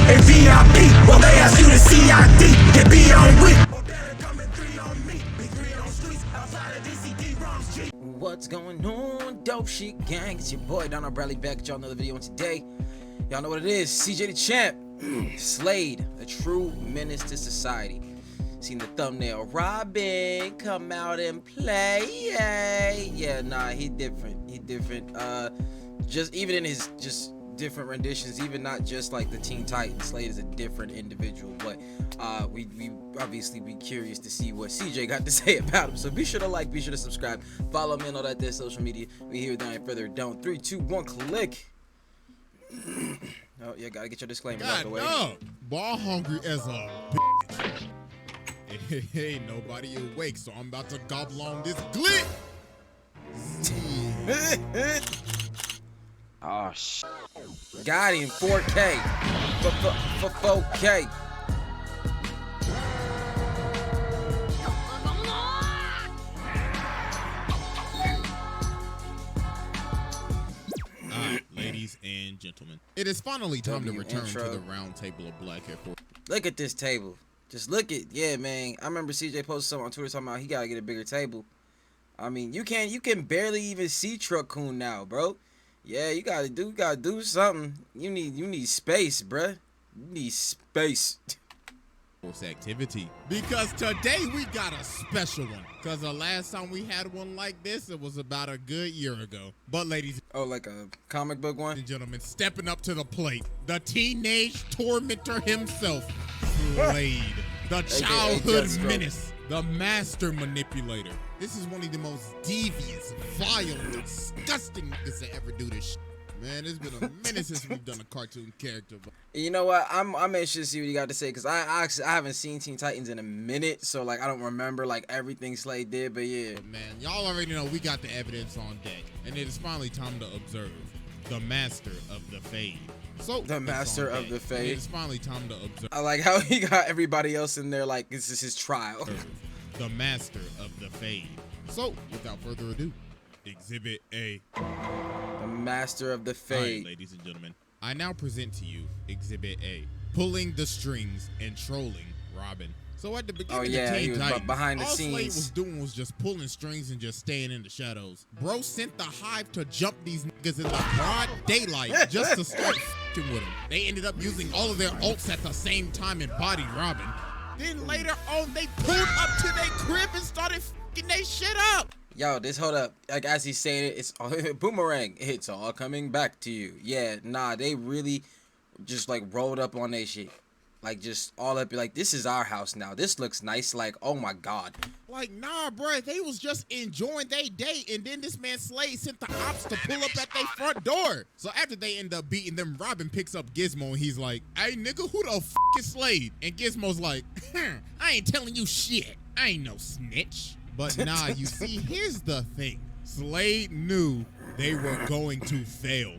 and VIP. Well, they ask you to CID and be on week. What's going on, dope shit gang? It's your boy DarrnellBradley back at y'all another video, and today y'all know what it is. CJ Dachamp, SLADE, a true menace to society. Seen the thumbnail, Robin come out and play. Yeah, nah, he different. Just even in his just different renditions, even not just like the Teen Titans, SLADE is a different individual. But we obviously be curious to see what CJ got to say about him. So be sure to like, be sure to subscribe, follow me on all that there social media. We here without any further ado. 3, 2, 1, click. Oh yeah, gotta get your disclaimer out the way. No, ball hungry as a bitch. Hey, nobody awake, so I'm about to gobble on this glit. Oh shit. Got him 4K. For 4K. Ladies and gentlemen, it is finally time to return to the round table of black hair. Look at this table. Just look at, yeah, man. I remember CJ posted something on Twitter talking about he gotta get a bigger table. I mean, you can barely even see Truck-kun now, bro. Yeah, you gotta do something. You need space, bruh. You need space. Activity, because today we got a special one, because the last time we had one like this, it was about a good year ago. But ladies, oh, like a comic book one? And gentlemen, stepping up to the plate, the teenage tormentor himself, SLADE, the childhood menace, the master manipulator. This is one of the most devious, vile, disgusting niggas to ever do this shit. Man, it's been a minute since we've done a cartoon character. You know what? I'm anxious to see what you got to say, because I haven't seen Teen Titans in a minute, so like I don't remember like everything SLADE did, but yeah. Man, y'all already know we got the evidence on deck, and it is finally time to observe the master of the fade. So the master of the fade. It's finally time to observe. I like how he got everybody else in there like this is his trial. The master of the fade. So without further ado, Exhibit A. The master of the fade. All right, ladies and gentlemen, I now present to you Exhibit A. Pulling the strings and trolling Robin. So at the beginning of Teen Titans, behind the all scenes. SLADE was doing was just pulling strings and just staying in the shadows. Bro sent the hive to jump these niggas in the broad daylight just to start f***ing with them. They ended up using all of their ults at the same time and bodied Robin. Then later on, they pulled up to their crib and started f***ing their shit up. Yo, hold up. Like as he's saying it, it's all, boomerang. It's all coming back to you. Yeah, nah, they really just like rolled up on their shit. Like just all up, like this is our house now. This looks nice. Like, oh my god. Like, nah, bro, they was just enjoying their day, and then this man SLADE sent the ops to pull up at their front door. So after they end up beating them, Robin picks up Gizmo, and he's like, "Hey, nigga, who the f*** is SLADE?" And Gizmo's like, "I ain't telling you shit. I ain't no snitch." But nah, you see, here's the thing. SLADE knew they were going to fail.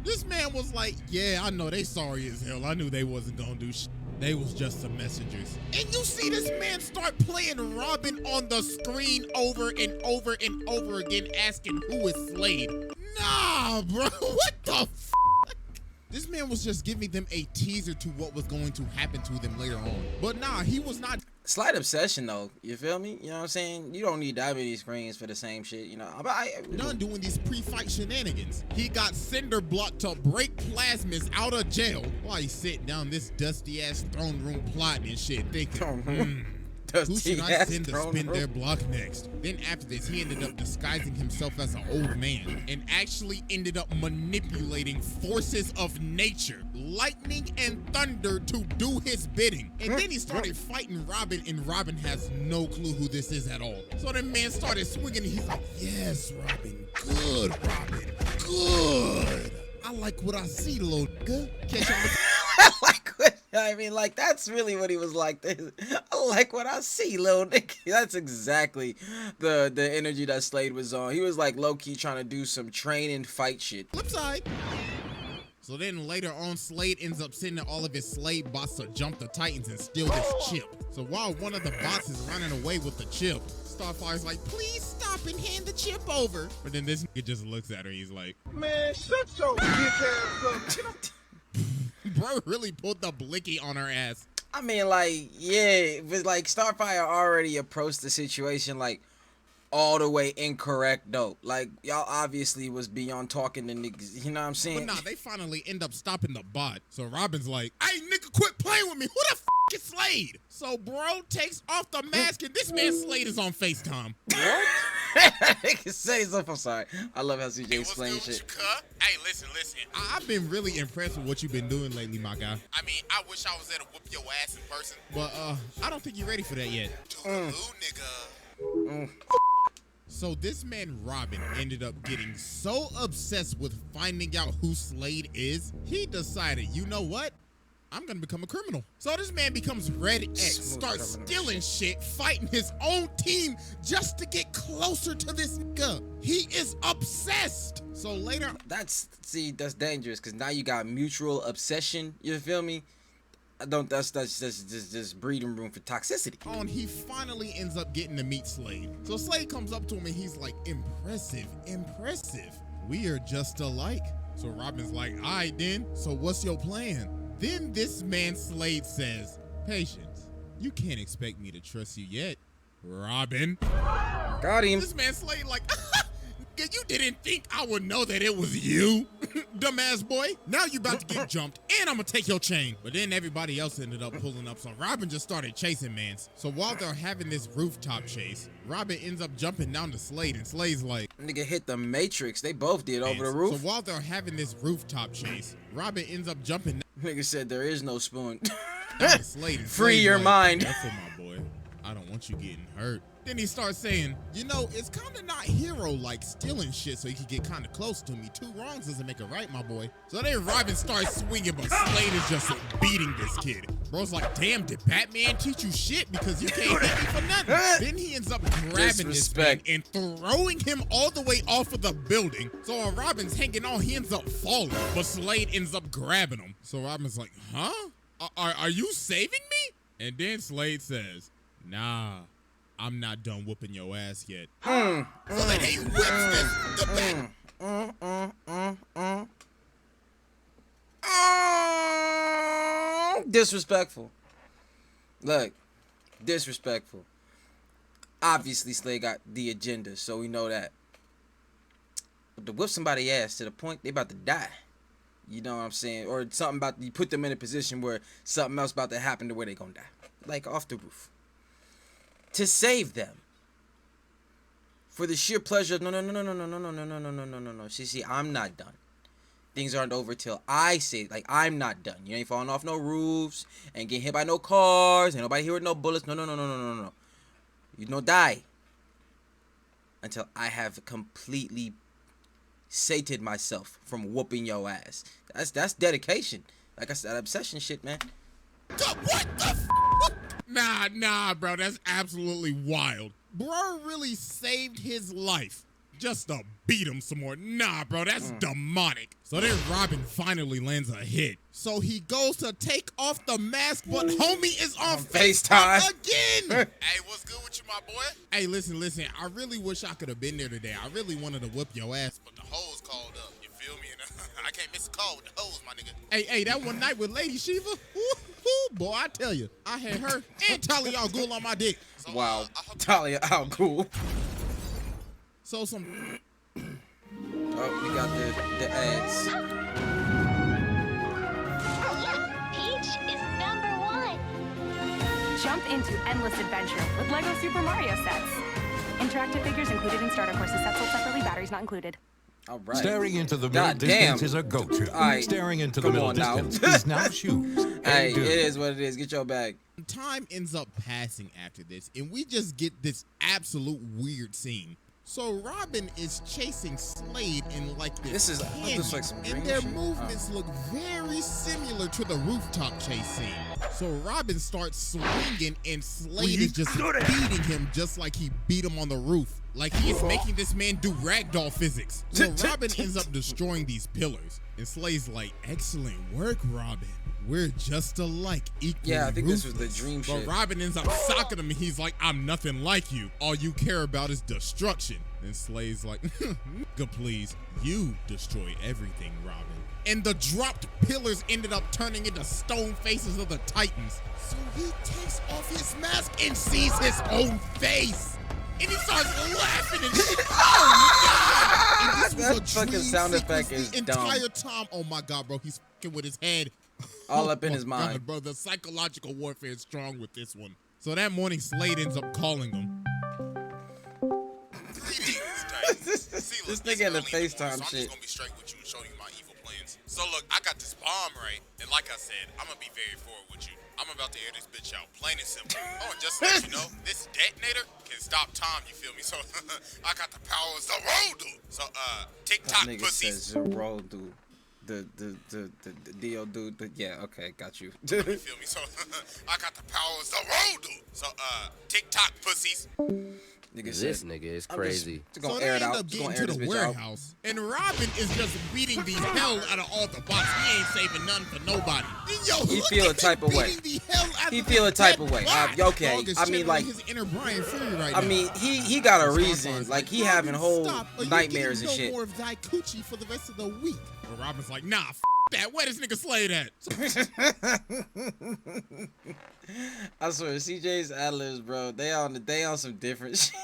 This man was like, yeah, I know they sorry as hell. I knew they wasn't gonna do shit. They was just some messengers. And you see this man start playing Robin on the screen over and over and over again, asking who is SLADE. Nah, bro, what the f***? This man was just giving them a teaser to what was going to happen to them later on. But nah, he was not. Slight obsession though, you feel me? You know what I'm saying? You don't need that many screens for the same shit, you know. Done doing these pre-fight shenanigans. He got Cinder Block to break Plasmas out of jail while he's sitting down this dusty ass throne room plotting and shit, thinking, who should I send to spin their block next? Then after this, he ended up disguising himself as an old man and actually ended up manipulating forces of nature, lightning and thunder, to do his bidding. And then he started fighting Robin, and Robin has no clue who this is at all. So the man started swinging, and he's like, yes, Robin, good, Robin, good. I like what I see, little nigga. Catch on the I mean, like, that's really what he was like. I like what I see, little nigga. That's exactly the energy that SLADE was on. He was like low-key trying to do some training fight shit. Flip side. So then later on, SLADE ends up sending all of his SLADE bots to jump the Titans and steal this chip. So while one of the bots is running away with the chip, Starfire's like, please stop and hand the chip over. But then this nigga just looks at her, he's like, man, shut your bitch ass up. bro really pulled the blicky on her ass. I mean, like, yeah, but like Starfire already approached the situation like all the way incorrect though. Like y'all obviously was beyond talking to niggas. You know what I'm saying? But nah, they finally end up stopping the bot. So Robin's like, "Hey, nigga, quit playing with me. Who the f is Slade?" So bro takes off the mask and this man Slade is on FaceTime. What? Say something. I'm sorry. I love how CJ explains shit. Hey, listen. I've been really impressed with what you've been doing lately, my guy. I mean, I wish I was there to whoop your ass in person. But I don't think you're ready for that yet. Nigga. So this man Robin ended up getting so obsessed with finding out who Slade is, he decided, you know what? I'm gonna become a criminal. So this man becomes Red X, starts stealing shit, fighting his own team just to get closer to this nigga. He is obsessed. So later, that's dangerous because now you got mutual obsession. You feel me? That's just breeding room for toxicity. He finally ends up getting to meet Slade. So Slade comes up to him and he's like, impressive. We are just alike. So Robin's like, all right then, so what's your plan? Then this man Slade says, Patience, you can't expect me to trust you yet, Robin. Got him. This man Slade like, you didn't think I would know that it was you, dumbass boy? Now you about to get jumped, and I'm gonna take your chain. But then everybody else ended up pulling up, so Robin just started chasing mans. So while they're having this rooftop chase, Robin ends up jumping down to Slade, and Slade's like, nigga hit the Matrix. They both did over the roof. So while they're having this rooftop chase, Robin ends up jumping. Nigga said there is no spoon. Slade, Free your mind. Careful, my boy. I don't want you getting hurt. Then he starts saying, you know, it's kind of not hero-like stealing shit so you can get kind of close to me. 2 wrongs doesn't make a right, my boy. So then Robin starts swinging, but Slade is just beating this kid. Bro's like, damn, did Batman teach you shit because you can't hit me for nothing? Then he ends up grabbing this man and throwing him all the way off of the building. So while Robin's hanging on, he ends up falling, but Slade ends up grabbing him. So Robin's like, huh? Are you saving me? And then Slade says, nah. I'm not done whooping your ass yet. So then he whips the disrespectful. Look, disrespectful. Obviously, Slade got the agenda, so we know that. But to whip somebody's ass to the point they about to die, you know what I'm saying? Or something about you put them in a position where something else about to happen to where they gonna die, like off the roof. To save them, for the sheer pleasure of no. See, I'm not done. Things aren't over till I say, like, I'm not done. You ain't falling off no roofs, ain't getting hit by no cars, ain't nobody here with no bullets. No. You don't die until I have completely sated myself from whooping your ass. That's dedication. Like I said, obsession shit, man. What the f? Nah, bro, that's absolutely wild. Bro really saved his life just to beat him some more. Nah, bro, that's demonic. So then Robin finally lands a hit. So he goes to take off the mask, but homie is on FaceTime again. Hey, what's good with you, my boy? Hey, listen, I really wish I could have been there today. I really wanted to whip your ass, but the hoes called up. You feel me? I can't miss a call with the hoes, my nigga. Hey, that one night with Lady Shiva? Boy, I tell you, I had her and Talia al Ghul on my dick. So, wow, Talia al Ghul. So some. Oh, we got the ads. Peach is #1. Jump into endless adventure with LEGO Super Mario sets. Interactive figures included in starter courses. Sets sold separately. Batteries not included. All right. Staring into the middle distance is a go-to. Right. Staring into the middle distance is now shoes. Hey, it is what it is. Get your bag. Time ends up passing after this, and we just get this absolute weird scene. So Robin is chasing Slade in like this canyon, like some and their movements look very similar to the rooftop chase scene. So Robin starts swinging, and Slade is just beating him just like he beat him on the roof. Like he is making this man do ragdoll physics. So Robin ends up destroying these pillars. And Slade's like, excellent work, Robin. We're just alike, equally Yeah, I think ruthless. this was the dream shit. But Robin ends up socking him, and he's like, I'm nothing like you. All you care about is destruction. And Slade's like, nigga, please. You destroy everything, Robin. and the dropped pillars ended up turning into stone faces of the Titans. So he takes off his mask and sees his own face. And he starts laughing and shit. Oh, God. And this was That fucking sound effect is the dumb. entire time. Oh, my God, bro. He's fucking with his head. All up in Oh, his mind. God, bro, the psychological warfare is strong with this one. So that morning, Slade ends up calling him. This nigga in the FaceTime so shit. I'm just gonna be straight with you and show you my evil plans. So look, I got this bomb, right? And like I said, I'm gonna be very forward with you. I'm about to air this bitch out, plain and simple. Oh, and just to let you know, this detonator can stop time, you feel me? So I got the power of the road, dude. So TikTok Nigga pussies. says zero, dude. The deal, dude. Yeah, okay, got you. You feel me? So I got the power of the road, dude. So TikTok pussies. Nigga This said, nigga is I'm crazy. just gonna So air they it end out. up Just gonna getting air to this the bitch out. warehouse, and Robin is just beating the hell out of all the bots. He ain't saving none for nobody. Yo, He look feel a at type him of way. beating the hell out He of feel the a type dead of way. bot. Okay, Dog is I mean, like, channeling his inner Brian Fury right I now. mean, he got a So reason. Starfire's Like, he Robin, having whole stop, or you nightmares getting and shit. No more of thy coochie for the rest of the week. But Robin's like, nah, that. Where this nigga Slade at? I swear, CJ's Atlas, bro. They on some different shit.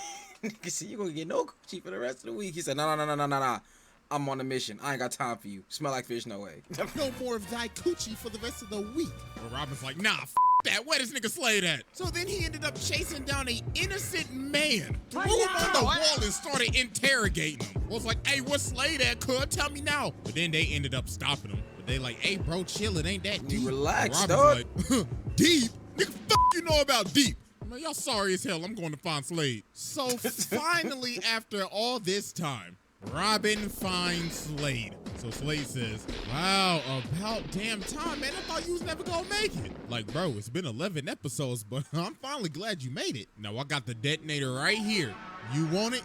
Nigga said, you gonna get no coochie for the rest of the week. He said, no. I'm on a mission. I ain't got time for you. Smell like fish, no way. No more of thy coochie for the rest of the week. But Robin's like, nah, that. Where this nigga Slade at? So then he ended up chasing down a innocent man, threw him on the wall and started interrogating him. Was like, hey, what's Slade at, cuz? Tell me now. But then they ended up stopping him. But they like, hey, bro, chill. It ain't that deep. Relax, and dog. Robin's like, deep? Nigga, you know about deep? Man, y'all sorry as hell. I'm going to find Slade. So finally, after all this time, Robin finds Slade. So Slade says, wow, about damn time, man. I thought you was never gonna make it. Like, bro, it's been 11 episodes, but I'm finally glad you made it. Now, I got the detonator right here. You want it?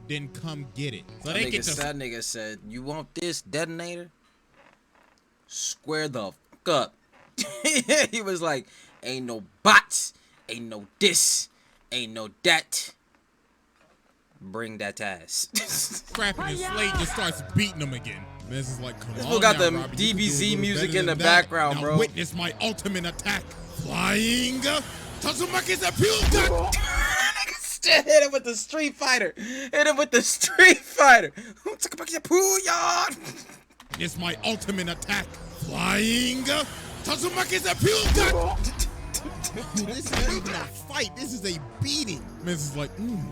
Then come get it. So they get to... That nigga said, you want this detonator? Square the fuck up. He was like, ain't no bots, ain't no this, ain't no that. Bring that ass. scrapping and Slade just starts beating him again. This is like, come on fool got now, the Robin, you can do a DBZ little music better in the than that. background, Now bro. Witness my ultimate attack. Flying Tatsumaki's appeal gun. Hit him with the Street Fighter. Hit him with the Street Fighter. It's my ultimate attack. Flying Tatsumaki's appeal gun. This isn't even a fight. This is a beating. This is like,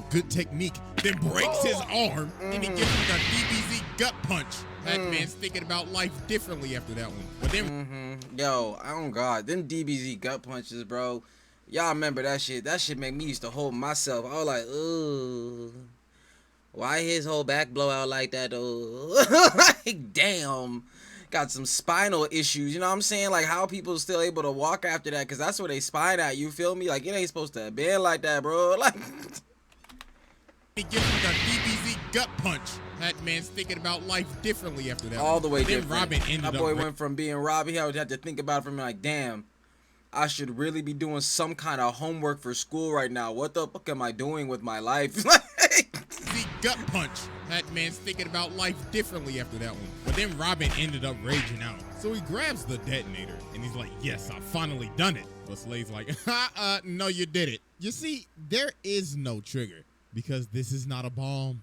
good technique. Then breaks his arm, and he gives him the DBZ gut punch. That man's thinking about life differently after that one. But then, Yo, oh God, them DBZ gut punches, bro. Y'all remember that shit? That shit made me used to hold myself. I was like, ugh. Why his whole back blow out like that, though? Like, damn. Got some spinal issues, you know what I'm saying? Like, how people still able to walk after that? Because that's where they spine at, you feel me? Like, it ain't supposed to be like that, bro. Like, he gives him the DBZ gut punch. That man's thinking about life differently after that. all the way Then different. Robin ended That up boy went from being Robbie, he would have to think about it from like, damn, I should really be doing some kind of homework for school right now. What the fuck am I doing with my life? the gut punch. That man's thinking about life differently after that one. But then Robin ended up raging out. So he grabs the detonator and he's like, yes, I finally done it. But Slade's like, no, you did it. You see, there is no trigger because this is not a bomb.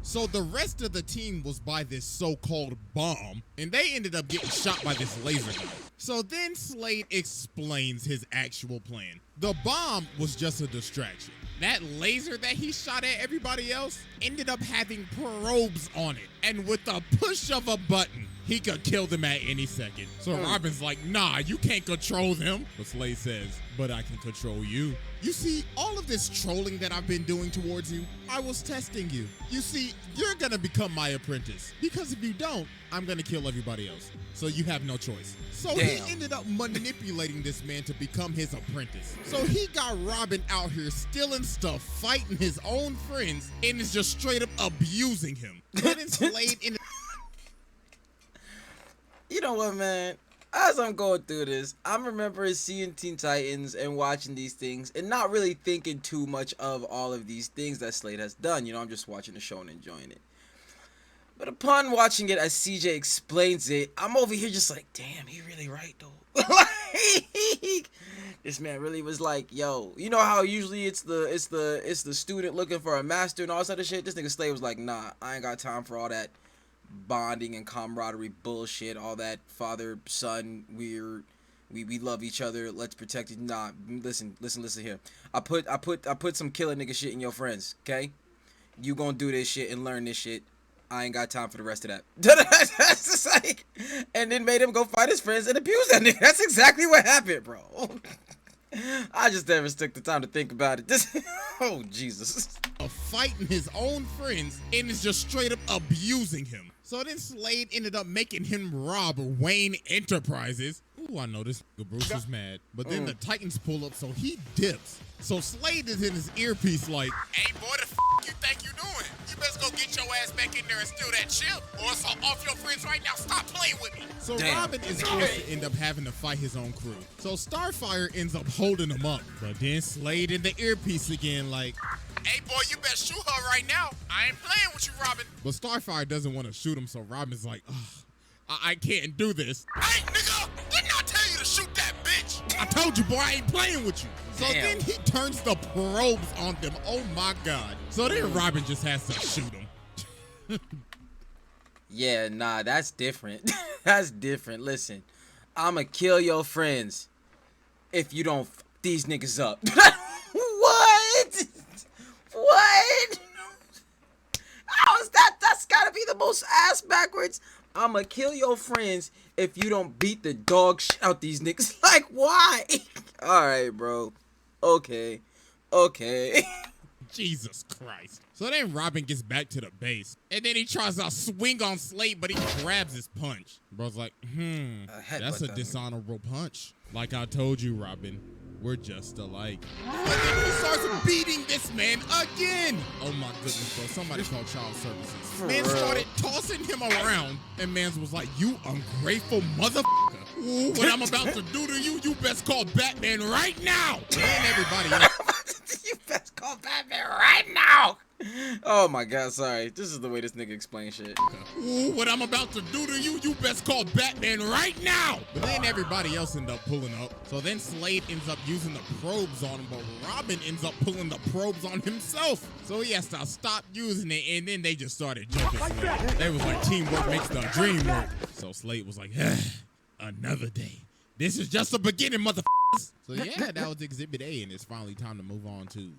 So the rest of the team was by this so-called bomb, and they ended up getting shot by this laser gun. So then Slade explains his actual plan. The bomb was just a distraction. That laser that he shot at everybody else ended up having probes on it. And with the push of a button, he could kill them at any second. So Robin's like, nah, you can't control them. But Slade says, but I can control you. You see, all of this trolling that I've been doing towards you, I was testing you. You see, you're gonna become my apprentice. Because if you don't, I'm gonna kill everybody else. So you have no choice. So he ended up manipulating this man to become his apprentice. So he got Robin out here stealing stuff, fighting his own friends, and is just straight up abusing him. Then Slade in You know what, man? As I'm going through this, I'm remembering seeing Teen Titans and watching these things and not really thinking too much of all of these things that Slade has done. You know, I'm just watching the show and enjoying it. But upon watching it as CJ explains it, I'm over here just like, damn, he really right though. Like, this man really was like, yo, you know how usually it's the student looking for a master and all this other shit. This nigga Slade was like, nah, I ain't got time for all that bonding and camaraderie bullshit, all that father son we love each other, let's protect it. Nah, listen here. I put some killer nigga shit in your friends, okay? You gonna do this shit and learn this shit. I ain't got time for the rest of that. That's just like, and then made him go fight his friends and abuse that nigga. That's exactly what happened, bro. I just never took the time to think about it. Oh, Jesus. Fighting his own friends and is just straight up abusing him. So then Slade ended up making him rob Wayne Enterprises. Ooh, I know this nigga Bruce is mad. But then the Titans pull up, so he dips. So Slade is in his earpiece like, hey, boy, the f you think you doing? You best go get your ass back in there and steal that chip, or it's off your friends right now. Stop playing with me. So Robin is forced to end up having to fight his own crew. So Starfire ends up holding him up. But then Slade in the earpiece again like, hey, boy, you better shoot her right now. I ain't playing with you, Robin. but Starfire doesn't want to shoot him, so Robin's like, ugh, I can't do this. Hey, nigga, didn't I tell you to shoot that bitch? I told you, boy, I ain't playing with you. So then he turns the probes on them. Oh my God. So then Robin just has to shoot him. Yeah, nah, that's different. That's different. Listen, I'ma kill your friends if you don't f these niggas up. What? What? How is that? That's gotta be the most ass backwards. I'ma kill your friends if you don't beat the dog shit out these niggas. Like, why? Alright, bro. Okay. Jesus Christ. So then Robin gets back to the base, and then he tries to swing on Slade, but he grabs his punch. Bro's like, that's a dishonorable punch. Like I told you, Robin, we're just alike. But then he starts beating this man again. Oh my goodness, bro. Somebody called child services. Man started tossing him around, and Mans was like, you ungrateful motherfucker. Ooh, what I'm about to do to you, you best call Batman right now. And everybody else. You best call Batman right now. Oh my God, sorry. This is the way this nigga explains shit. Ooh, what I'm about to do to you, you best call Batman right now. But then everybody else end up pulling up. So then Slade ends up using the probes on him, but Robin ends up pulling the probes on himself. So he has to stop using it, and then they just started jumping Slade. They was like, teamwork makes the dream work. So Slade was like, another day. This is just the beginning, motherfuckers. So yeah, that was Exhibit A, and it's finally time to move on to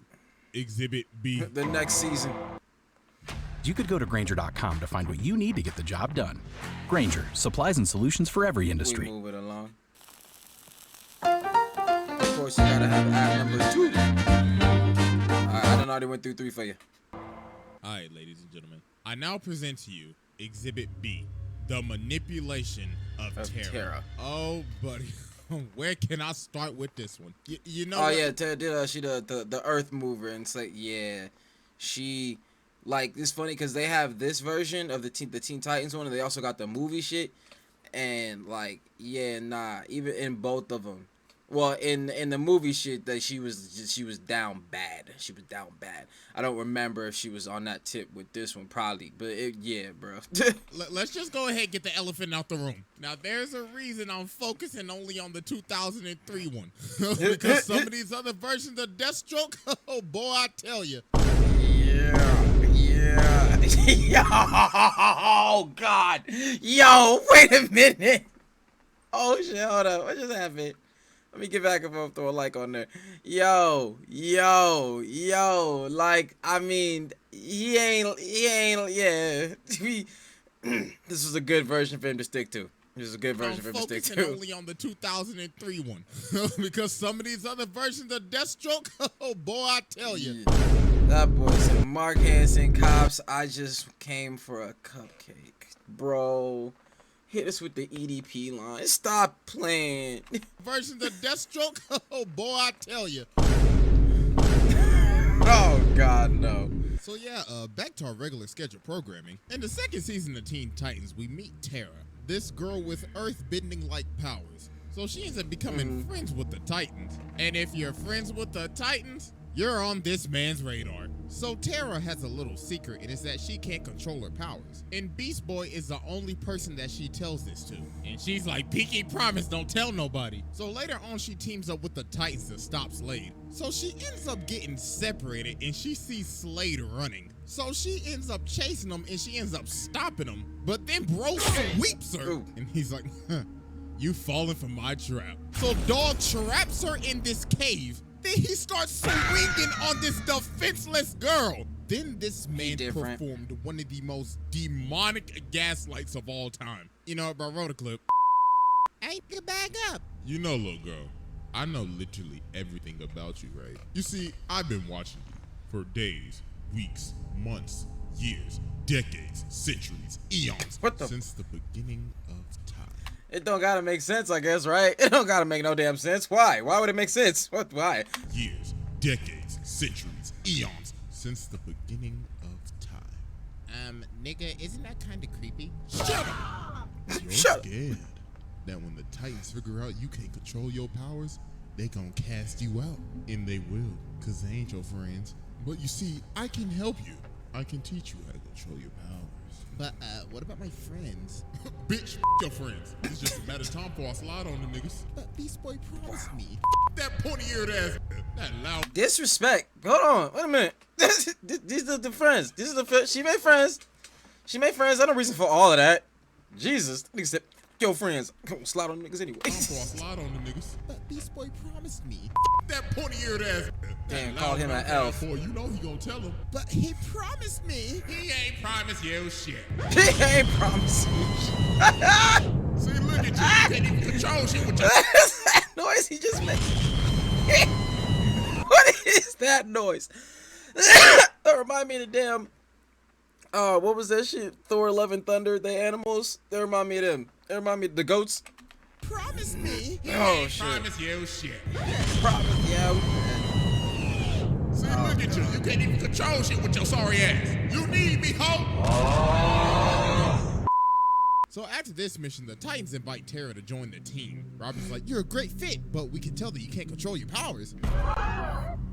Exhibit B. The next season. You could go to Grainger.com to find what you need to get the job done. Grainger, supplies and solutions for every industry. We move it along. Of course, you gotta have ad number 2. Alright, I done already went through 3 for you. Alright, ladies and gentlemen. I now present to you Exhibit B, the manipulation of terror. Oh, buddy. Where can I start with this one? You know. Oh yeah, she the Earth Mover, and it's like, yeah, she, like, it's funny because they have this version of the Teen Titans one, and they also got the movie shit, and like, yeah, nah, even in both of them. Well, in the movie shit, that she was down bad. She was down bad. I don't remember if she was on that tip with this one, probably, but yeah, bro. Let's just go ahead and get the elephant out the room. Now, there's a reason I'm focusing only on the 2003 one, because some of these other versions of Deathstroke, oh boy, I tell you. Yeah. Yo, oh God. Yo, wait a minute. Oh shit, hold up. What just happened? Let me get back and forth, throw a like on there. Yo, like, I mean, he ain't, yeah. This was a good version for him to stick to. This is a good version for him to stick to. I'm focusing only on the 2003 one, because some of these other versions of Deathstroke, oh boy, I tell you. Yeah. That boy said, Mark Hansen, cops, I just came for a cupcake. Bro. Hit us with the EDP line. Stop playing. Versions of Deathstroke? Oh boy, I tell you. Oh God, no. So yeah, back to our regular scheduled programming. In the second season of Teen Titans, we meet Tara, this girl with earth-bending-like powers. So she ends up becoming friends with the Titans. And if you're friends with the Titans, you're on this man's radar. So Terra has a little secret, and it's that she can't control her powers. And Beast Boy is the only person that she tells this to. And she's like, Pinky promise, don't tell nobody. So later on, she teams up with the Titans to stop Slade. So she ends up getting separated, and she sees Slade running. So she ends up chasing him, and she ends up stopping him. But then bro sweeps her, and he's like, you falling for my trap. So Dog traps her in this cave. Then he starts swinging on this defenseless girl. Then this man performed one of the most demonic gaslights of all time. You know, bro, wrote a clip. Ain't you back up? You know, little girl, I know literally everything about you, right? You see, I've been watching you for days, weeks, months, years, decades, centuries, eons. Since the beginning of time. It don't gotta make sense, I guess, right? It don't gotta make no damn sense. Why? Why would it make sense? What? Why? Years, decades, centuries, eons, since the beginning of time. Nigga, isn't that kind of creepy? Shut up! You're scared that when the Titans figure out you can't control your powers, they gonna cast you out. And they will, cause they ain't your friends. But you see, I can help you. I can teach you how to control your powers. But, what about my friends? Bitch, your friends. It's just a matter of time before I slide on them niggas. But Beast Boy promised me. That pointy-eared ass. That loud. Disrespect. Hold on. Wait a minute. These are the friends. This is the she made friends. She made friends. I no reason for all of that. Jesus. Nigga said, your friends. Slide on niggas anyway. Time before I slide on them niggas. But Beast Boy promised me. That pointy-eared ass. Damn, called him an elf. Boy, you know he gonna tell him. But he promised me. He ain't promised you shit. He ain't promised you shit. See, look at you. You can't even control shit with your... What is that noise he just made? What is that noise? That remind me of the damn... what was that shit? Thor, Love and Thunder, the animals? That remind me of them. That remind me of the goats. Promise me. Oh, shit. Promise you shit. Promise, yeah. See, look at you. You can't even control shit with your sorry ass. You need me, ho. So after this mission, the Titans invite Terra to join the team. Robin's like, you're a great fit, but we can tell that you can't control your powers.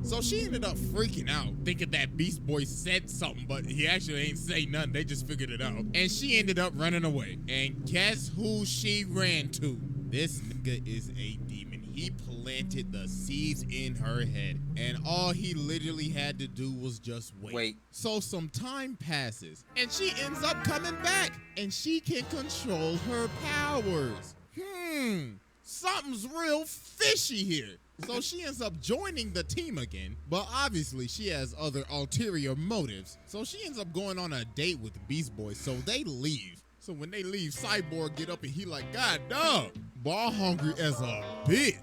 So she ended up freaking out, thinking that Beast Boy said something, but he actually ain't say nothing. They just figured it out. And she ended up running away. And guess who she ran to? This nigga is a demon. He planted the seeds in her head. And all he literally had to do was just wait. So some time passes. And she ends up coming back. And she can control her powers. Something's real fishy here. So she ends up joining the team again, but obviously she has other ulterior motives. So she ends up going on a date with Beast Boy, so they leave. So when they leave, Cyborg get up and he like, God dog, ball hungry as a bitch.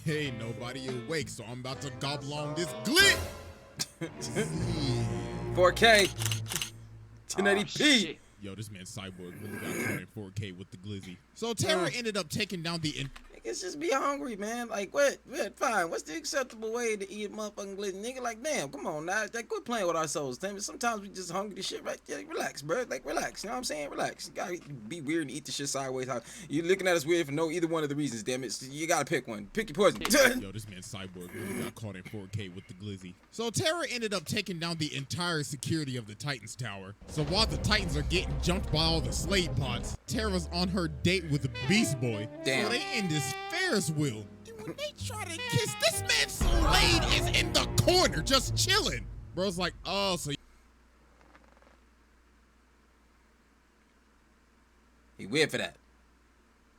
Hey, nobody awake, so I'm about to gobble on this glit. 4K. 1080p. Yo, this man Cyborg really got caught in 4K with the glizzy. So Terra ended up taking down the... Niggas just be hungry, man. Like, what? Fine. What's the acceptable way to eat a motherfucking glizzy? Nigga, like, damn, come on now. Like, quit playing with our souls. Sometimes we just hungry to shit, right? Yeah, relax, bro. Like, relax. You know what I'm saying? Relax. You gotta be weird and eat the shit sideways. You're looking at us weird for no either one of the reasons, damn it. You gotta pick one. Pick your poison. Yo, this man Cyborg really got caught in 4K with the glizzy. So Terra ended up taking down the entire security of the Titans Tower. So while the Titans are getting jumped by all the Slade pods, Terra's on her date with the Beast Boy. Damn. So they in this Ferris wheel. When they try to kiss, this man Slade is in the corner just chilling. Bro's like, oh, so... He weird for that.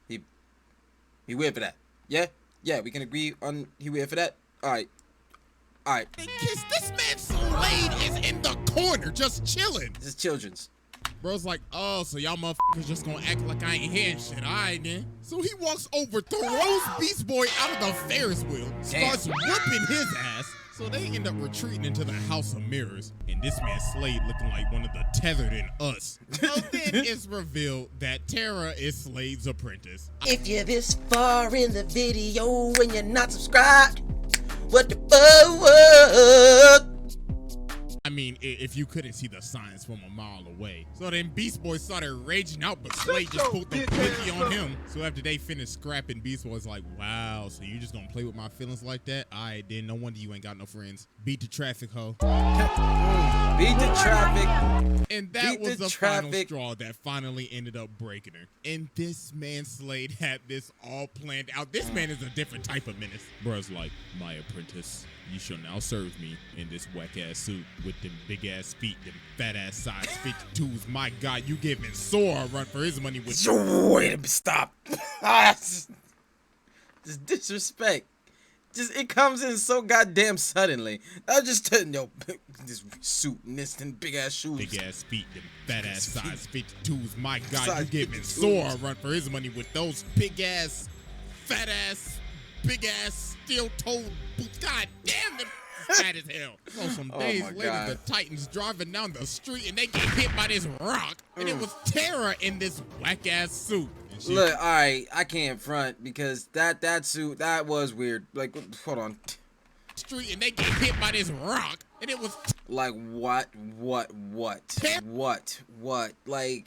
He weird for that. Yeah? Yeah, we can agree on he weird for that? Alright. Alright. They kiss, this man Slade is in the corner just chilling. This is children's. Bro's like, oh, so y'all motherfuckers just gonna act like I ain't hearing shit. All right, then. So he walks over, throws Beast Boy out of the Ferris wheel, starts whipping his ass. So they end up retreating into the House of Mirrors. And this man Slade looking like one of the tethered in us. So then it's revealed that Terra is Slade's apprentice. If you're this far in the video and you're not subscribed, what the fuck? mean, if you couldn't see the signs from a mile away. So then Beast Boy started raging out, but Slade just pulled the quickie on him. So after they finished scrapping, Beast Boy's like, wow, so you just gonna play with my feelings like that? Alright, then no wonder you ain't got no friends. Beat the traffic, ho. Beat the traffic. And that was the final straw that finally ended up breaking her. And this man Slade had this all planned out. This man is a different type of menace. Bruh's like, my apprentice, you shall now serve me in this whack-ass suit with them big-ass feet, them fat-ass size 52s. My God, you giving Sora a run for his money with— Wait a minute, stop. Just disrespect. Just, it comes in so goddamn suddenly. I was just telling yo, this suit and this and big ass shoes. Big ass feet, them fat ass size 52s. My God, you giving Sora a run for his money with those big ass, fat ass, big ass, steel toed boots. God damn, them fat as hell. So some days later, the Titans driving down the street and they get hit by this rock, and it was Terra in this whack ass suit. Look, all right, I can't front because that suit, that was weird. Like, hold on. Street and they get hit by this rock, and it was like what? Like,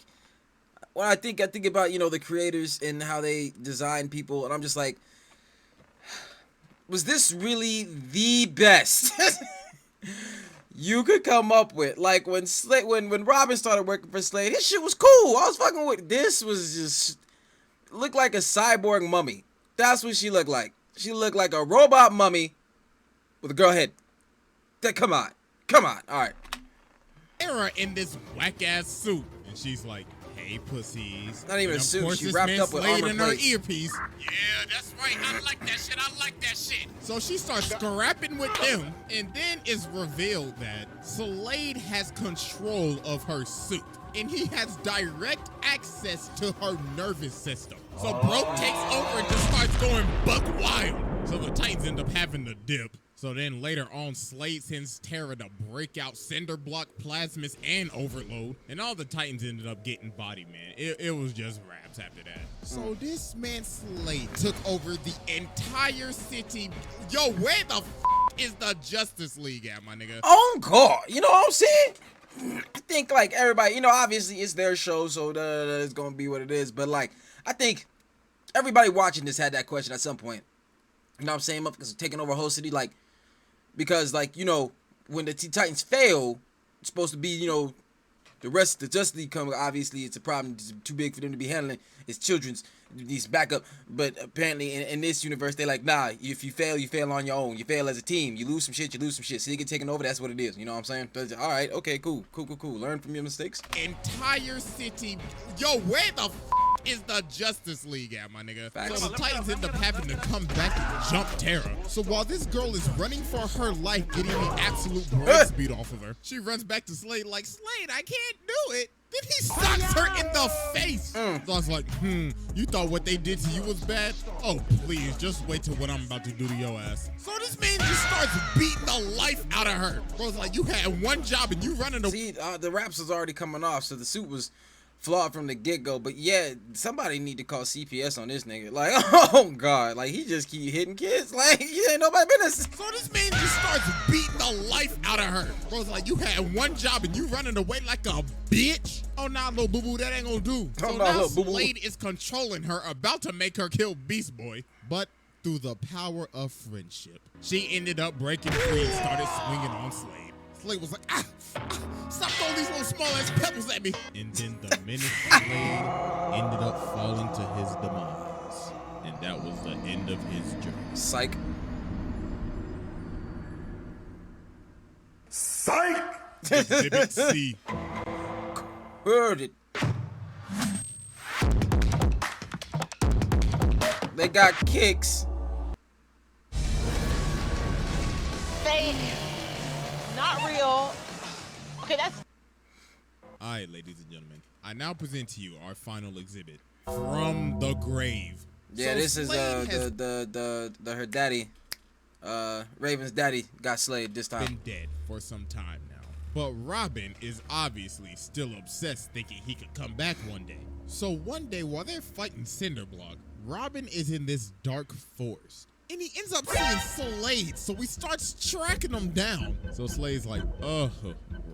when I think about, you know, the creators and how they design people, and I'm just like, was this really the best you could come up with? Like when Robin started working for Slade, his shit was cool. I was fucking with. This was just looked like a cyborg mummy. That's what she looked like. She looked like a robot mummy with a girl head. Come on. All right. Era in this whack ass suit, and she's like, "Hey, pussies." Not even a suit. She wrapped up with armor in her plates. earpiece. Yeah, that's right. I like that shit. So she starts scrapping with them, and then it's revealed that Slade has control of her suit, and he has direct access to her nervous system. So bro takes over and just starts going buck wild. So the Titans end up having to dip. So then later on, Slade sends Terra to break out Cinder Block, Plasmus, and Overload. And all the Titans ended up getting body, man. It was just raps after that. So this man Slade took over the entire city. Yo, where the is the Justice League at, my nigga? On God. You know what I'm saying? I think, like, everybody, you know, obviously it's their show, so it's going to be what it is. But, like, I think everybody watching this had that question at some point. You know what I'm saying? Because taking over a whole city, like, because, like, you know, when the Titans fail, it's supposed to be, you know, the rest of the Justice League come. Obviously, it's a problem. It's too big for them to be handling. It's children's. It needs backup. But apparently, in this universe, they're like, nah, if you fail on your own. You fail as a team. You lose some shit, So you get taken over. That's what it is. You know what I'm saying? But, all right. Okay, cool. Learn from your mistakes. Entire city. Yo, where the is the Justice League at, my nigga? Facts. So the Titans end up having to come back and jump Terra. So while this girl is running for her life, getting the absolute brains beat off of her, she runs back to Slade like, Slade, I can't do it. Then he socks her in the face. So I was like, you thought what they did to you was bad? Oh, please, just wait till what I'm about to do to your ass. So this man just starts beating the life out of her. Bro's like, you had one job and you running away. See, the raps was already coming off, so the suit was flawed from the get-go. But yeah, somebody need to call CPS on this nigga. Like, oh God, like he just keep hitting kids. Like, he ain't nobody business. So this man just starts beating the life out of her. Bro's like, you had one job and you running away like a bitch. Oh nah, little boo-boo, that ain't gonna do. So now Slade is controlling her, about to make her kill Beast Boy. But through the power of friendship, she ended up breaking free and started swinging on Slade. Slade was like, stop throwing these little small ass pebbles at me. And then the minute Slade ended up falling to his demise. And that was the end of his journey. Psych. Exhibit C. Heard it. They got kicks. Fake. Not real. Okay, that's... Alright, ladies and gentlemen. I now present to you our final exhibit. From the Grave. Yeah, So this is Slade her daddy. Raven's daddy got slayed this time. Been dead for some time now. But Robin is obviously still obsessed, thinking he could come back one day. So one day while they're fighting Cinderblock, Robin is in this dark forest. and he ends up seeing Slade, so he starts tracking him down. So Slade's like, oh,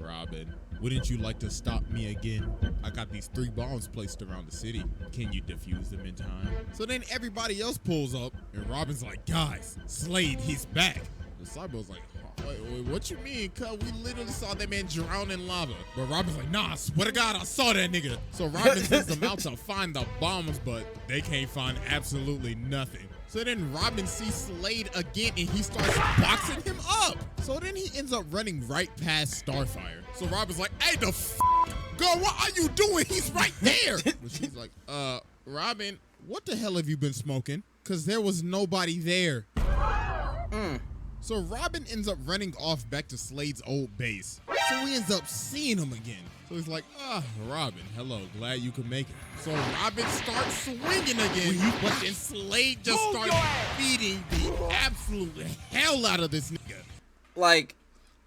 Robin, wouldn't you like to stop me again? I got these 3 bombs placed around the city. Can you defuse them in time? So then everybody else pulls up, and Robin's like, guys, Slade, he's back. And Cyborg's like, wait, what you mean, cuz? We literally saw that man drown in lava. But Robin's like, nah, I swear to God, I saw that nigga. So Robin sends them out to find the bombs, but they can't find absolutely nothing. So then Robin sees Slade again, and he starts boxing him up. So then he ends up running right past Starfire. So Robin's like, hey, the girl, what are you doing? He's right there. But she's like, Robin, what the hell have you been smoking? Because there was nobody there. So Robin ends up running off back to Slade's old base. So he ends up seeing him again. So he's like, Robin, hello, glad you could make it. So Robin starts swinging again, but then Slade just starts beating the absolute hell out of this nigga. Like,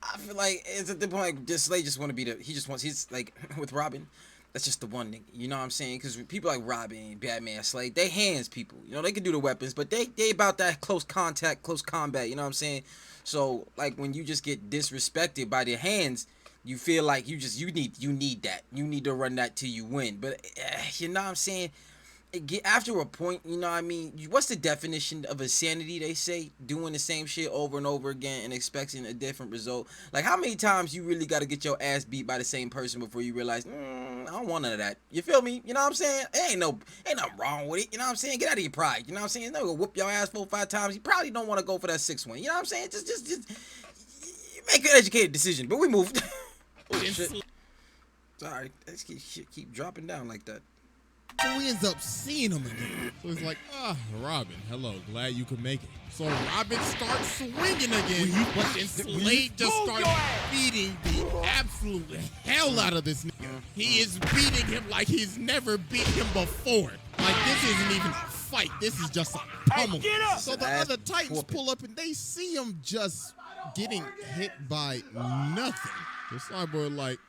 I feel like it's at the point like, Slade just want to be he's like, with Robin, that's just the one nigga, you know what I'm saying? Because people like Robin, Batman, Slade, they hands people. You know, they can do the weapons, but they about that close contact, close combat, you know what I'm saying? So, like, when you just get disrespected by their hands, you feel like you need that. You need to run that till you win. But, you know what I'm saying? After a point, you know what I mean? What's the definition of insanity, they say? Doing the same shit over and over again and expecting a different result. Like, how many times you really got to get your ass beat by the same person before you realize, I don't want none of that. You feel me? You know what I'm saying? Ain't nothing wrong with it. You know what I'm saying? Get out of your pride. You know what I'm saying? They're gonna whoop your ass 4 or 5 times. You probably don't want to go for that 6th one. You know what I'm saying? Just make an educated decision. But we moved. Oh, shit. Sorry. Let's keep dropping down like that. So he ends up seeing him again. So he's like, Robin, hello, glad you could make it. So Robin starts swinging again, but then Slade just starts beating the absolute hell out of this nigga. He is beating him like he's never beat him before. Like, this isn't even a fight. This is just a pummel. So the other Titans pull up, and they see him just getting hit by nothing. So Cyborg like,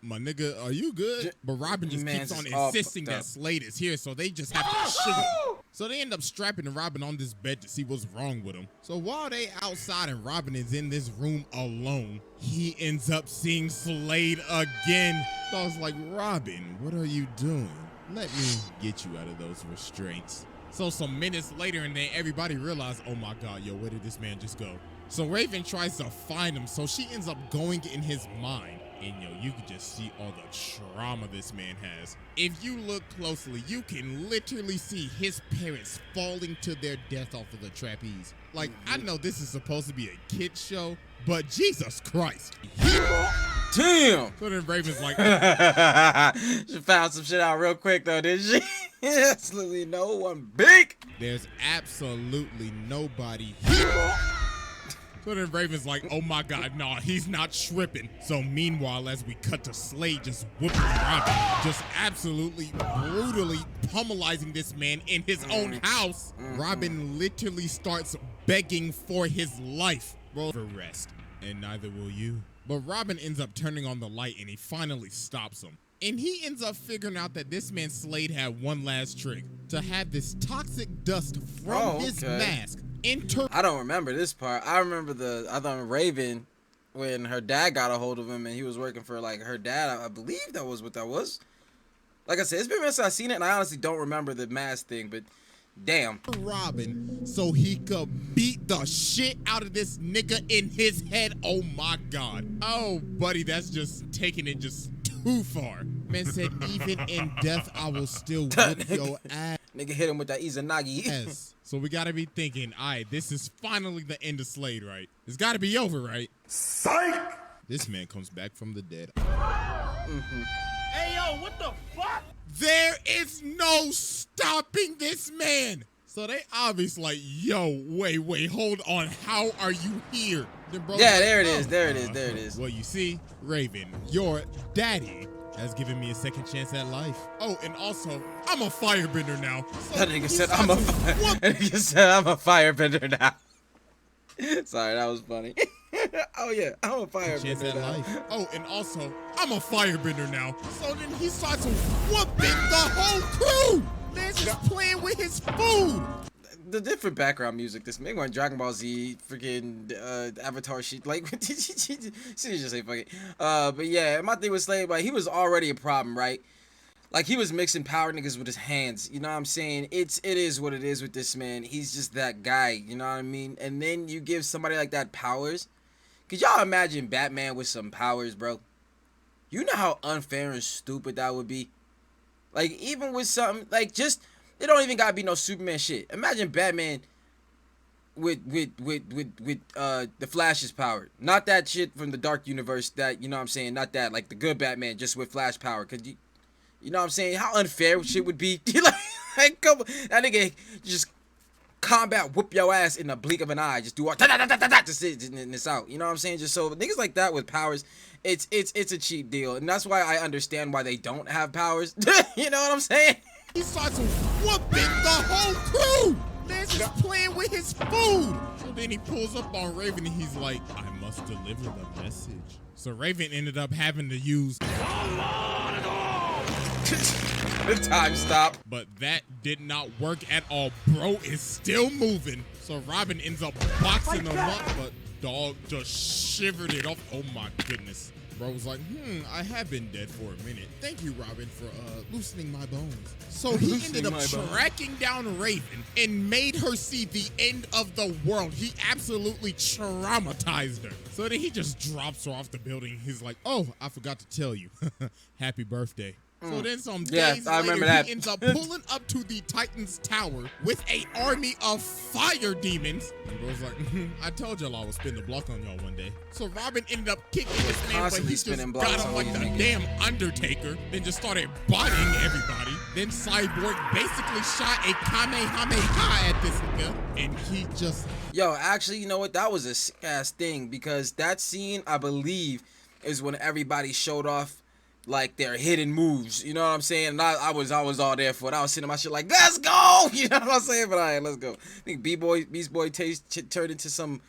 my nigga, are you good? But Robin just keeps on insisting that Slade is here, so they just have to shoot him. So they end up strapping Robin on this bed to see what's wrong with him. So while they outside and Robin is in this room alone, he ends up seeing Slade again. So I was like, Robin, what are you doing? Let me get you out of those restraints. So some minutes later, and then everybody realized, oh my God, yo, where did this man just go? So Raven tries to find him, so she ends up going in his mind. And yo, you can just see all the trauma this man has. If you look closely, you can literally see his parents falling to their death off of the trapeze. Like, I know this is supposed to be a kid's show, but Jesus Christ. Damn! So then Raven's like, she found some shit out real quick though, didn't she? Absolutely no one big. There's absolutely nobody here. So then Raven's like, oh my God, no, he's not tripping. So meanwhile, as we cut to Slade just whooping Robin, just absolutely brutally pummelizing this man in his own house, Robin literally starts begging for his life. Roll for rest, and neither will you. But Robin ends up turning on the light, and he finally stops him. And he ends up figuring out that this man Slade had one last trick, to have this toxic dust from his mask. I don't remember this part. I remember I thought Raven, when her dad got a hold of him and he was working for like her dad. I believe that was what that was. Like I said, it's been since I've seen it, and I honestly don't remember the mask thing, but damn. Robin, so he could beat the shit out of this nigga in his head. Oh my God. Oh, buddy, that's just taking it just too far. Man said, even in death, I will still whip your ass. Nigga hit him with that Izanagi. Yes. So we gotta be thinking, all right, this is finally the end of Slade, right? It's gotta be over, right? Psych! This man comes back from the dead. Hey, yo, what the fuck? There is no stopping this man. So they obviously like, yo, wait, hold on. How are you here? Yeah, there it is. There it is. Well, you see, Raven, your daddy has given me a second chance at life. Oh, and also, I'm a firebender now. So that nigga said I'm a firebender now. Sorry, that was funny. Oh yeah, I'm a firebender now. Life. Oh, and also, I'm a firebender now. So then he starts whooping the whole crew. Man's just playing with his food. the different background music. This man going Dragon Ball Z, freaking Avatar shit. Like, she just say fuck it. But yeah, my thing with SLADE, like, he was already a problem, right? Like, he was mixing power niggas with his hands. You know what I'm saying? It is what it is with this man. He's just that guy. You know what I mean? And then you give somebody like that powers. Could y'all imagine Batman with some powers, bro? You know how unfair and stupid that would be? Like, even with something, like, just, it don't even gotta be no Superman shit. Imagine Batman with the Flash's power. Not that shit from the Dark Universe that, you know what I'm saying? Not that, like, the good Batman just with Flash power. Cause you know what I'm saying? How unfair shit would be. Like, come on. That nigga just combat whoop your ass in the blink of an eye. Just do all just and it's out. You know what I'm saying? Just so niggas like that with powers, it's a cheap deal. And that's why I understand why they don't have powers. You know what I'm saying? He starts whooping the whole crew. Man's just playing with his food. So then he pulls up on Raven and he's like, I must deliver the message. So Raven ended up having to use the time stop. But that did not work at all. Bro is still moving. So Robin ends up boxing him up, but dog just shivered it off. Oh my goodness. Bro was like, I have been dead for a minute. Thank you, Robin, for loosening my bones. So he ended up tracking down Raven and made her see the end of the world. He absolutely traumatized her. So then he just drops her off the building. He's like, oh, I forgot to tell you. Happy birthday. So then some days later, he ends up pulling up to the Titan's tower with an army of fire demons. And bro's like, I told y'all I would spin the block on y'all one day. So Robin ended up kicking this man, but he just got him like the damn Undertaker. Then just started bodying everybody. Then Cyborg basically shot a Kamehameha at this nigga. And he just... Yo, actually, you know what? That was a sick-ass thing. Because that scene, I believe, is when everybody showed off like their hidden moves, you know what I'm saying? And I was all there for it. I was sitting in my shit like, let's go, you know what I'm saying? But all right, let's go. I think Beast Boy turned into some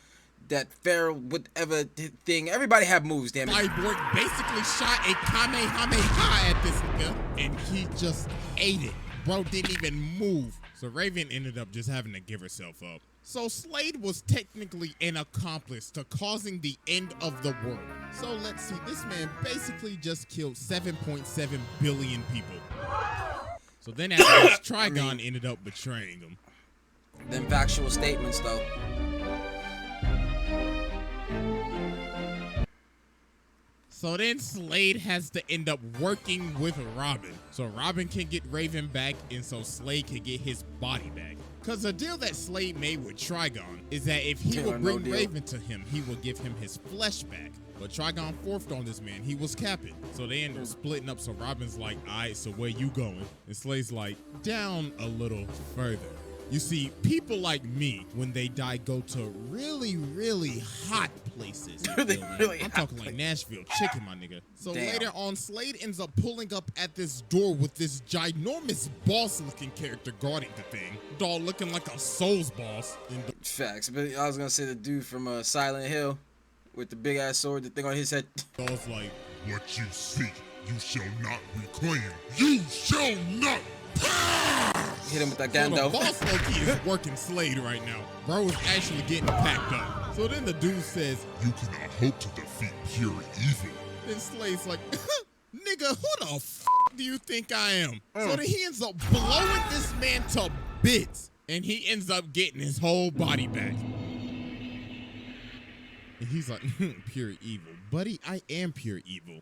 that Pharaoh whatever thing. Everybody have moves, damn it. Cyborg basically shot a Kamehameha at this nigga, and he just ate it. Bro didn't even move. So Raven ended up just having to give herself up. So SLADE was technically an accomplice to causing the end of the world. So let's see, this man basically just killed 7.7 billion people. So then after this, Trigon ended up betraying him. Them factual statements though. So then SLADE has to end up working with Robin. So Robin can get Raven back, and so SLADE can get his body back. Because the deal that SLADE made with Trigon is that if he would bring Raven to him, he would give him his flesh back. But Trigon forfed on this man. He was capping. So they ended up splitting up. So Robin's like, all right, so where you going? And SLADE's like, down a little further. You see, people like me, when they die, go to really, really hot places. I'm talking like Nashville chicken, my nigga. So later on, SLADE ends up pulling up at this door with this ginormous boss-looking character guarding the thing. Dog looking like a Souls boss. Facts, but I was gonna say the dude from Silent Hill with the big-ass sword, the thing on his head. Dog's like, what you seek, you shall not reclaim. You shall not hit him with that Gandalf. So the boss low-key is working SLADE right now. Bro is actually getting packed up. So then the dude says, you cannot hope to defeat pure evil. Then SLADE's like, nigga, who the f do you think I am? So then he ends up blowing this man to bits. And he ends up getting his whole body back. And he's like, pure evil. Buddy, I am pure evil.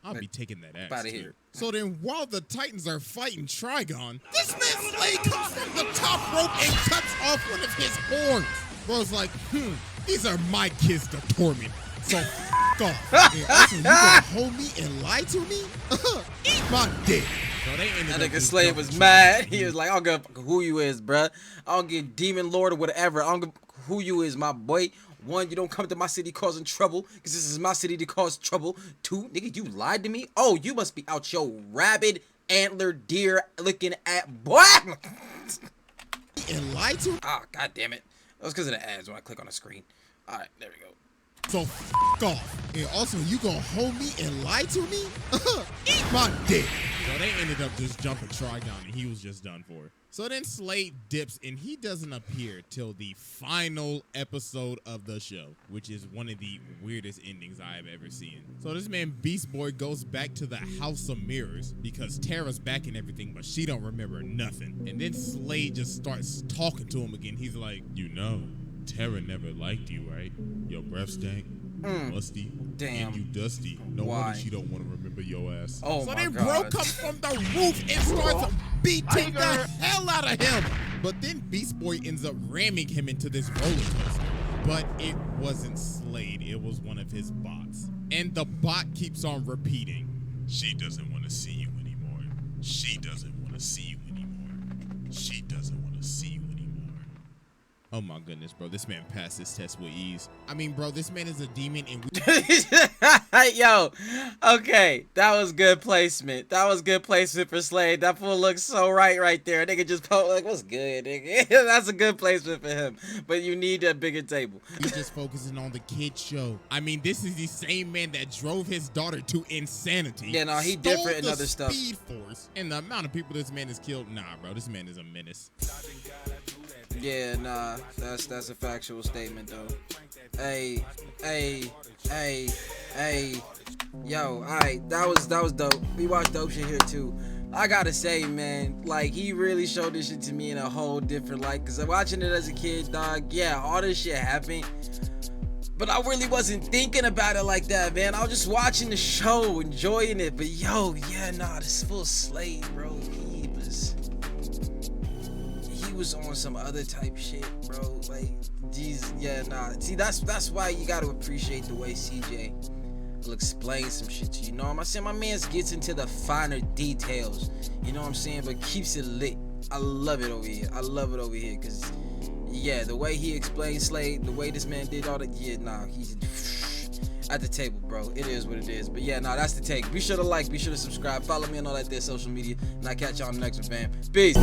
I'll be taking that ass out of here. So then while the Titans are fighting Trigon, this man SLADE comes from the top rope and cuts off one of his horns. Bro's like, these are my kids to torment. So f*** off. And also, you gonna hold me and lie to me? Eat my dick. So they ended that nigga SLADE was mad. He was like, I don't give a fuck who you is, bruh. I don't give Demon Lord or whatever. I don't give who you is, my boy. One, you don't come to my city causing trouble, because this is my city to cause trouble. Two, nigga, you lied to me? Oh, you must be out your rabid antler deer looking at boy. And lied to me? Oh, god damn it. That was because of the ads when I click on the screen. Alright, there we go. So f off. And also, you gonna hold me and lie to me? Eat my dick. So they ended up just jumping Trigon, and he was just done for. So then Slade dips, and he doesn't appear till the final episode of the show, which is one of the weirdest endings I have ever seen. So this man Beast Boy goes back to the House of Mirrors because Terra's back and everything, but she don't remember nothing. And then Slade just starts talking to him again. He's like, you know, Terra never liked you, right? Your breath stank, musty, and you dusty. No wonder she don't want to remember your ass. Oh so my then God. bro comes from the roof and starts beating the hell out of him. But then Beast Boy ends up ramming him into this roller coaster. But it wasn't Slade, it was one of his bots. And the bot keeps on repeating, she doesn't want to see you anymore. She doesn't want to see you anymore. She doesn't want to see you anymore. Oh my goodness, bro. This man passed this test with ease. I mean, bro, this man is a demon and Yo, okay, that was good placement. That was good placement for Slade. That fool looks so right there. Nigga just poke like, what's good, nigga? That's a good placement for him. But you need a bigger table. He's just focusing on the kid show. I mean, this is the same man that drove his daughter to insanity. Yeah, no, he stole different in the other stuff. Speed Force, and the amount of people this man has killed. Nah, bro, this man is a menace. Yeah, nah, that's a factual statement though. Hey, yo, alright, that was dope. We watched dope shit here too. I gotta say, man, like he really showed this shit to me in a whole different light. Cause watching it as a kid, dog, yeah, all this shit happened. But I really wasn't thinking about it like that, man. I was just watching the show, enjoying it. But yo, yeah, nah, this full Slade, bro. He was on some other type shit, bro. Like, geez, yeah, nah. See, that's why you gotta appreciate the way CJ will explain some shit to you. You know what I'm saying? My man gets into the finer details. You know what I'm saying? But keeps it lit. I love it over here. I love it over here, cause yeah, the way he explained Slade, the way this man did all that, yeah, nah, he's at the table, bro. It is what it is. But yeah, nah, that's the take. Be sure to like, be sure to subscribe, follow me on all that there social media, and I'll catch y'all on the next one, fam. Peace.